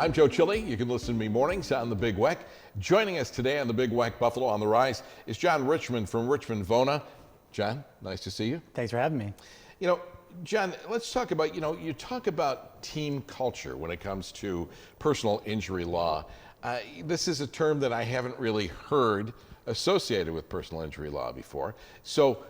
I'm Joe Chile. You can listen to me mornings on the Big Weck. Joining us today on the Big Weck Buffalo on the Rise is John Richmond from Richmond Vona. John, nice to see you. Thanks for having me. You know, John, let's talk about, you talk about team culture when it comes to personal injury law. This is a term that I haven't really heard associated with personal injury law before. So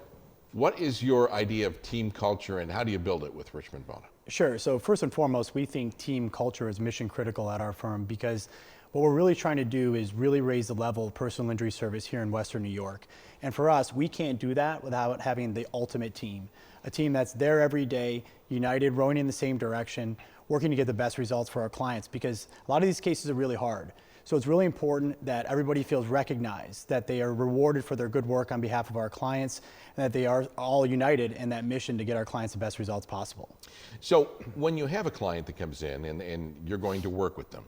what is your idea of team culture and how do you build it with Richmond Vona? Sure. So first and foremost, we think team culture is mission critical at our firm because what we're really trying to do is really raise the level of personal injury service here in Western New York. And for us, we can't do that without having the ultimate team, a team that's there every day, united, rowing in the same direction, working to get the best results for our clients, because a lot of these cases are really hard. So it's really important that everybody feels recognized, that they are rewarded for their good work on behalf of our clients, and that they are all united in that mission to get our clients the best results possible. So when you have a client that comes in and you're going to work with them,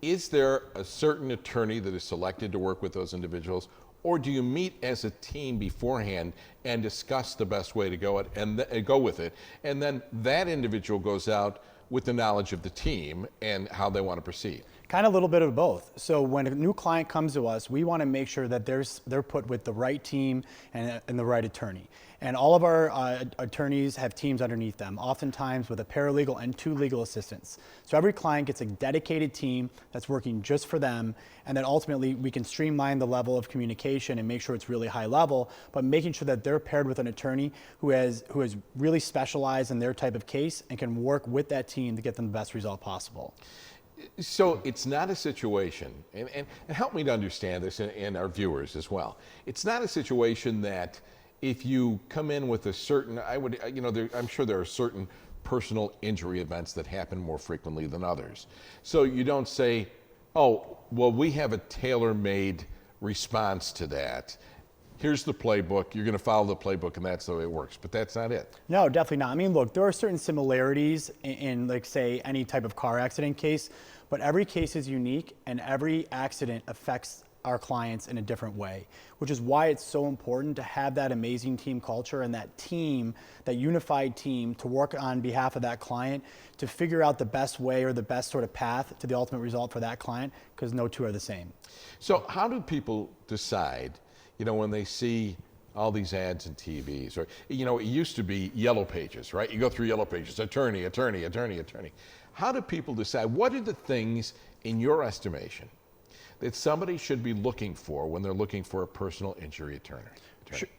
is there a certain attorney that is selected to work with those individuals, or do you meet as a team beforehand and discuss the best way to go with it, and then that individual goes out with the knowledge of the team and how they want to proceed? Kind of a little bit of both. So when a new client comes to us, we want to make sure that they're put with the right team and the right attorney. And all of our attorneys have teams underneath them, oftentimes with a paralegal and 2 legal assistants. So every client gets a dedicated team that's working just for them, and then ultimately we can streamline the level of communication and make sure it's really high level, but making sure that they're paired with an attorney who has really specialized in their type of case and can work with that team to get them the best result possible. So it's not a situation, and help me to understand this and our viewers as well. It's not a situation that if you come in with a certain, I'm sure there are certain personal injury events that happen more frequently than others. So you don't say, oh, well, we have a tailor-made response to that. Here's the playbook, you're going to follow the playbook, and that's the way it works. But that's not it. No, definitely not. I mean, look, there are certain similarities in like, say, any type of car accident case, but every case is unique, and every accident affects our clients in a different way, which is why it's so important to have that amazing team culture and that team, that unified team, to work on behalf of that client to figure out the best way or the best sort of path to the ultimate result for that client, because no two are the same. So how do people decide, when they see all these ads and TVs, or, it used to be yellow pages, right? You go through yellow pages, attorney, attorney, attorney, attorney. How do people decide, what are the things in your estimation that somebody should be looking for when they're looking for a personal injury attorney?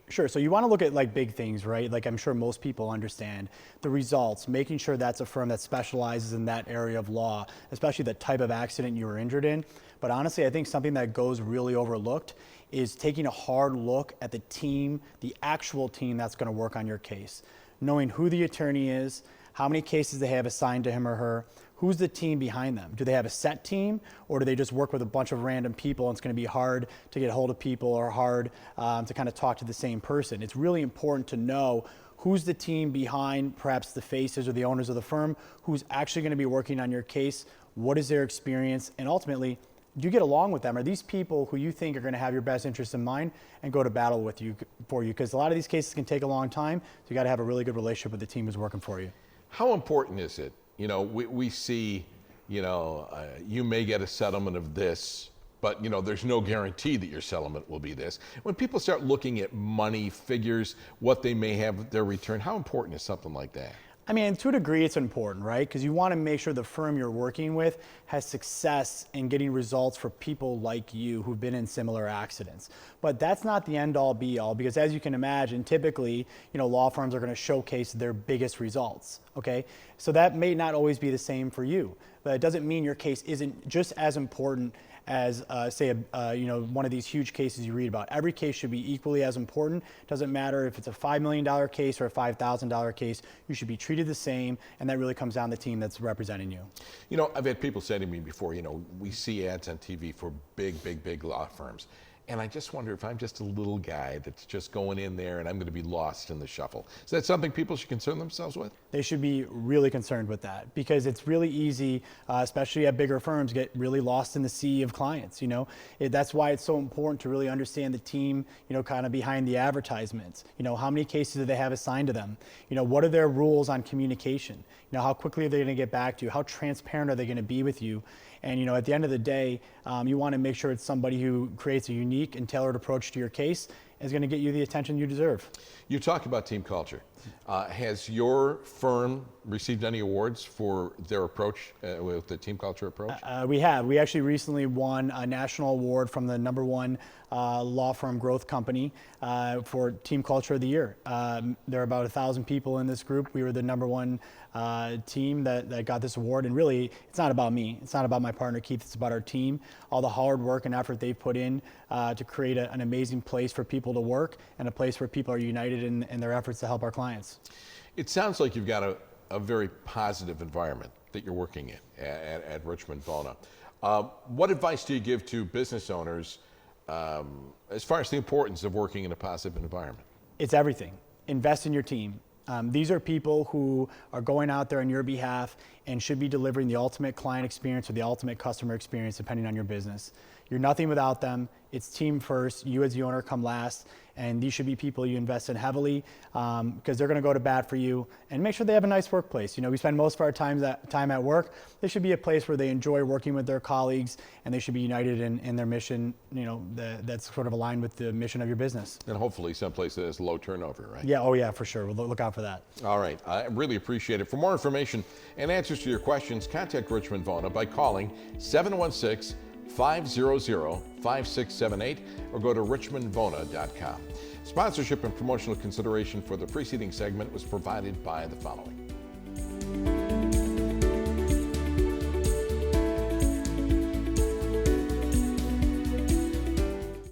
Sure. So you want to look at like big things, right? Like I'm sure most people understand the results, making sure that's a firm that specializes in that area of law, especially the type of accident you were injured in. But honestly, I think something that goes really overlooked is taking a hard look at the team, the actual team that's going to work on your case. Knowing who the attorney is, how many cases they have assigned to him or her, who's the team behind them? Do they have a set team, or do they just work with a bunch of random people and it's going to be hard to get a hold of people or hard to kind of talk to the same person? It's really important to know who's the team behind perhaps the faces or the owners of the firm, who's actually going to be working on your case, what is their experience, and ultimately, do you get along with them? Are these people who you think are going to have your best interests in mind and go to battle with you for you? Because a lot of these cases can take a long time, so you got to have a really good relationship with the team who's working for you. How important is it? We see, you may get a settlement of this, but there's no guarantee that your settlement will be this. When people start looking at money, figures, what they may have their return, how important is something like that? I mean, to a degree, it's important, right? Because you want to make sure the firm you're working with has success in getting results for people like you who've been in similar accidents. But that's not the end-all, be-all, because as you can imagine, typically, law firms are going to showcase their biggest results, okay? So that may not always be the same for you, but it doesn't mean your case isn't just as important as, say, one of these huge cases you read about. Every case should be equally as important. Doesn't matter if it's a $5 million case or a $5,000 case, you should be treated the same, and that really comes down to the team that's representing you. I've had people say to me before, we see ads on TV for big law firms, and I just wonder if I'm just a little guy that's just going in there and I'm going to be lost in the shuffle. Is that something people should concern themselves with? They should be really concerned with that, because it's really easy, especially at bigger firms, get really lost in the sea of clients. That's why it's so important to really understand the team, kind of behind the advertisements. How many cases do they have assigned to them? What are their rules on communication? How quickly are they going to get back to you? How transparent are they going to be with you? And at the end of the day, you want to make sure it's somebody who creates a unique and tailored approach to your case and is going to get you the attention you deserve. You talk about team culture. Has your firm received any awards for their approach with the team culture approach? We have. We actually recently won a national award from the #1 law firm growth company for Team Culture of the Year. There are about 1,000 people in this group. We were the #1 team that got this award. And really, it's not about me. It's not about my partner, Keith. It's about our team, all the hard work and effort they've put in to create an amazing place for people to work and a place where people are united in their efforts to help our clients. It sounds like you've got a very positive environment that you're working in at Richmond Vona. What advice do you give to business owners as far as the importance of working in a positive environment? It's everything. Invest in your team. These are people who are going out there on your behalf and should be delivering the ultimate client experience or the ultimate customer experience, depending on your business. You're nothing without them. It's team first. You as the owner come last. And these should be people you invest in heavily because they're going to go to bat for you. And make sure they have a nice workplace. We spend most of our time at work. This should be a place where they enjoy working with their colleagues, and they should be united in their mission, that's sort of aligned with the mission of your business. And hopefully someplace that has low turnover, right? Yeah, oh yeah, for sure. We'll look out for that. All right, I really appreciate it. For more information and answers to your questions, contact Richmond Vona by calling 716-500-5678 or go to richmondvona.com. Sponsorship and promotional consideration for the preceding segment was provided by the following.